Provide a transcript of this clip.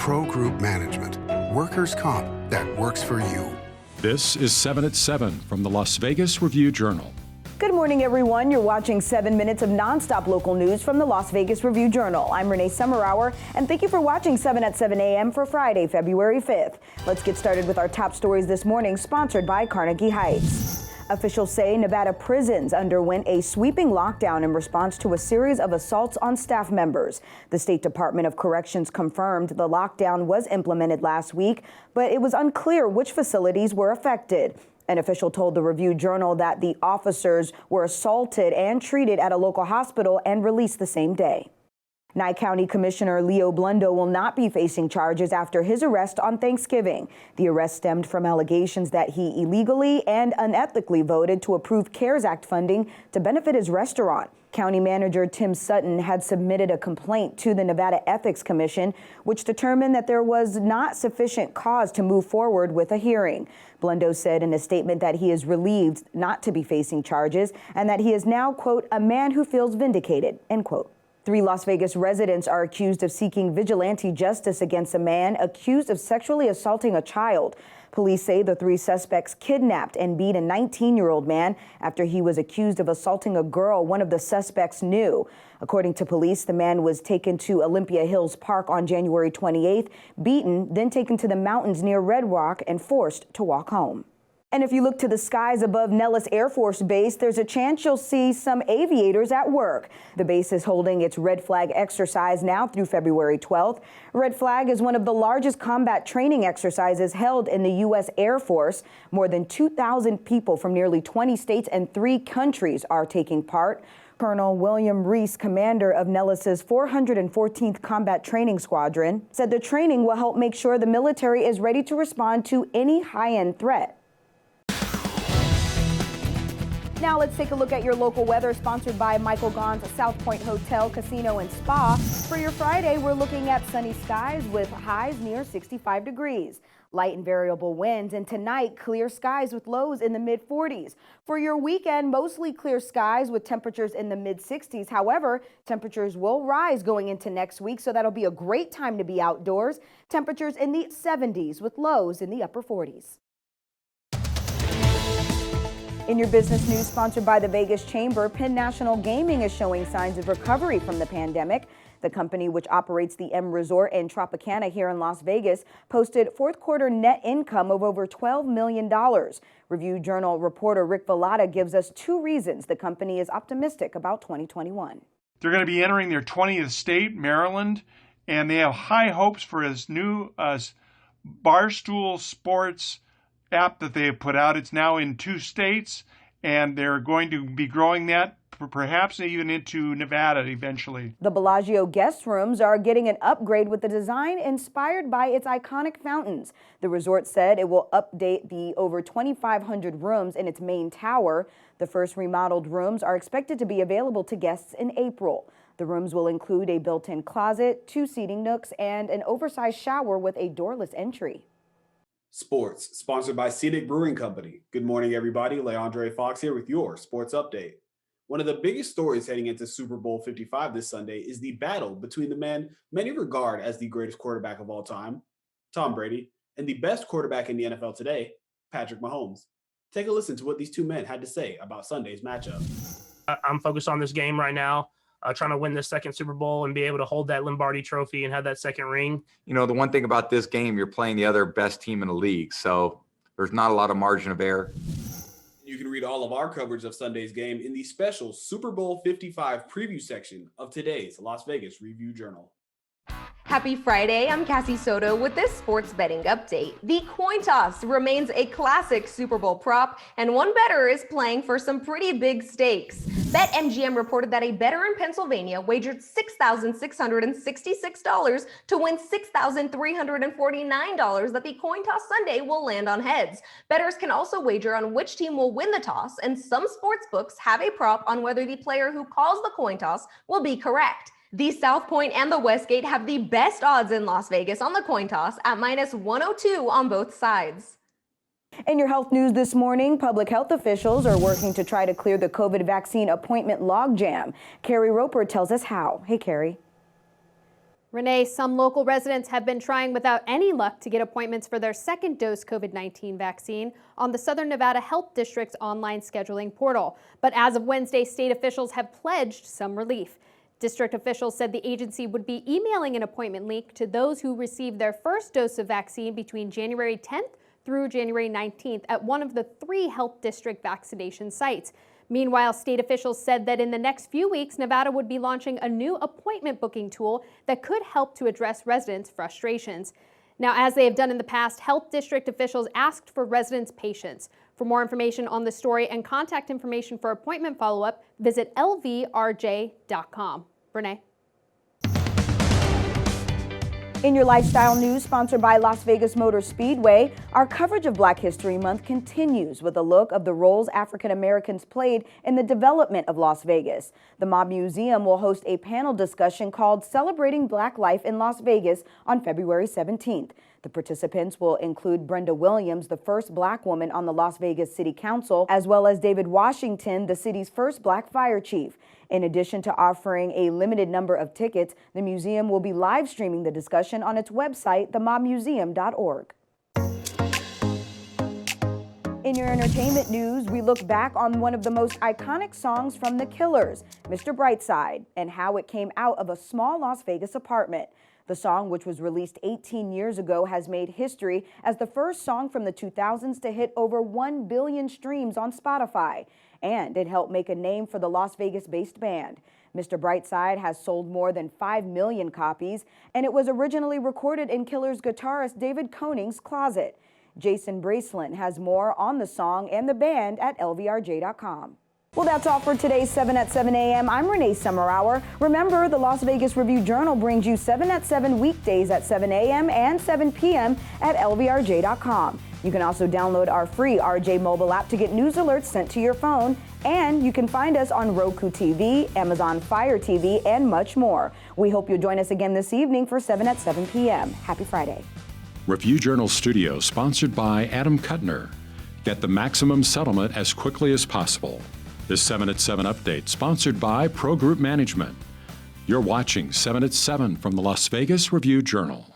Pro Group Management. Workers' comp that works for you. This is 7 at 7 from the Las Vegas Review-Journal. Good morning, everyone. You're watching 7 minutes of nonstop local news from the Las Vegas Review-Journal. I'm Renee Summerhour, and thank you for watching 7 at 7 a.m. for Friday, February 5th. Let's get started with our top stories this morning, sponsored by Carnegie Heights. Officials say Nevada prisons underwent a sweeping lockdown in response to a series of assaults on staff members. The State Department of Corrections confirmed the lockdown was implemented last week, but it was unclear which facilities were affected. An official told the Review-Journal that the officers were assaulted and treated at a local hospital and released the same day. Nye County Commissioner Leo Blundo will not be facing charges after his arrest on Thanksgiving. The arrest stemmed from allegations that he illegally and unethically voted to approve CARES Act funding to benefit his restaurant. County Manager Tim Sutton had submitted a complaint to the Nevada Ethics Commission, which determined that there was not sufficient cause to move forward with a hearing. Blundo said in a statement that he is relieved not to be facing charges and that he is now, quote, a man who feels vindicated, end quote. 3 Las Vegas residents are accused of seeking vigilante justice against a man accused of sexually assaulting a child. Police say the 3 suspects kidnapped and beat a 19-year-old man after he was accused of assaulting a girl one of the suspects knew. According to police, the man was taken to Olympia Hills Park on January 28th, beaten, then taken to the mountains near Red Rock and forced to walk home. And if you look to the skies above Nellis Air Force Base, there's a chance you'll see some aviators at work. The base is holding its Red Flag exercise now through February 12th. Red Flag is one of the largest combat training exercises held in the U.S. Air Force. More than 2,000 people from nearly 20 states and 3 countries are taking part. Colonel William Reese, commander of Nellis's 414th Combat Training Squadron, said the training will help make sure the military is ready to respond to any high-end threat. Now let's take a look at your local weather, sponsored by Michael Gaughan's South Point Hotel, Casino and Spa. For your Friday, we're looking at sunny skies with highs near 65 degrees. Light and variable winds, and tonight, clear skies with lows in the mid-40s. For your weekend, mostly clear skies with temperatures in the mid-60s. However, temperatures will rise going into next week, so that'll be a great time to be outdoors. Temperatures in the 70s with lows in the upper 40s. In your business news, sponsored by the Vegas Chamber, PENN National Gaming is showing signs of recovery from the pandemic. The company, which operates the M Resort in Tropicana here in Las Vegas, posted fourth quarter net income of over $12 million. Review-Journal reporter Rick Vallada gives us 2 reasons the company is optimistic about 2021. They're going to be entering their 20th state, Maryland, and they have high hopes for this new Barstool Sports app that they have put out. It's now in 2 states, and they're going to be growing that perhaps even into Nevada eventually. The Bellagio guest rooms are getting an upgrade with the design inspired by its iconic fountains. The resort said it will update the over 2,500 rooms in its main tower. The first remodeled rooms are expected to be available to guests in April. The rooms will include a built-in closet, 2 seating nooks, and an oversized shower with a doorless entry. Sports, sponsored by Scenic Brewing Company. Good morning, everybody. Leandre Fox here with your sports update. One of the biggest stories heading into Super Bowl 55 this Sunday is the battle between the man many regard as the greatest quarterback of all time, Tom Brady, and the best quarterback in the NFL today, Patrick Mahomes. Take a listen to what these 2 men had to say about Sunday's matchup. I'm focused on this game right now. Trying to win the 2nd Super Bowl and be able to hold that Lombardi trophy and have that 2nd ring. You know, the one thing about this game, you're playing the other best team in the league, so there's not a lot of margin of error. You can read all of our coverage of Sunday's game in the special Super Bowl 55 preview section of today's Las Vegas Review-Journal. Happy Friday, I'm Cassie Soto with this sports betting update. The coin toss remains a classic Super Bowl prop, and one bettor is playing for some pretty big stakes. BetMGM reported that a bettor in Pennsylvania wagered $6,666 to win $6,349 that the coin toss Sunday will land on heads. Bettors can also wager on which team will win the toss, and some sports books have a prop on whether the player who calls the coin toss will be correct. The South Point and the Westgate have the best odds in Las Vegas on the coin toss at -102 on both sides. In your health news this morning, public health officials are working to try to clear the COVID vaccine appointment logjam. Carrie Roper tells us how. Hey, Carrie. Renee, some local residents have been trying without any luck to get appointments for their second dose COVID-19 vaccine on the Southern Nevada Health District's online scheduling portal. But as of Wednesday, state officials have pledged some relief. District officials said the agency would be emailing an appointment link to those who received their first dose of vaccine between January 10th through January 19th at one of the 3 health district vaccination sites. Meanwhile, state officials said that in the next few weeks, Nevada would be launching a new appointment booking tool that could help to address residents' frustrations. Now, as they have done in the past, health district officials asked for residents' patience. For more information on the story and contact information for appointment follow-up, visit lvrj.com. Renee. In your lifestyle news, sponsored by Las Vegas Motor Speedway, our coverage of Black History Month continues with a look of the roles African Americans played in the development of Las Vegas. The Mob Museum will host a panel discussion called Celebrating Black Life in Las Vegas on February 17th. The participants will include Brenda Williams, the first Black woman on the Las Vegas City Council, as well as David Washington, the city's first Black fire chief. In addition to offering a limited number of tickets, the museum will be live streaming the discussion on its website, themobmuseum.org. In your entertainment news, we look back on one of the most iconic songs from The Killers, Mr. Brightside, and how it came out of a small Las Vegas apartment. The song, which was released 18 years ago, has made history as the first song from the 2000s to hit over 1 billion streams on Spotify. And it helped make a name for the Las Vegas-based band. Mr. Brightside has sold more than 5 million copies, and it was originally recorded in Killers guitarist David Koenig's closet. Jason Braceland has more on the song and the band at lvrj.com. Well, that's all for today's 7 at 7 a.m. I'm Renee Summerhour. Remember, the Las Vegas Review-Journal brings you 7 at 7 weekdays at 7 a.m. and 7 p.m. at lvrj.com. You can also download our free RJ mobile app to get news alerts sent to your phone. And you can find us on Roku TV, Amazon Fire TV, and much more. We hope you'll join us again this evening for 7 at 7 p.m. Happy Friday. Review Journal Studio, sponsored by Adam Kuttner. Get the maximum settlement as quickly as possible. This 7 at 7 update, sponsored by Pro Group Management. You're watching 7 at 7 from the Las Vegas Review Journal.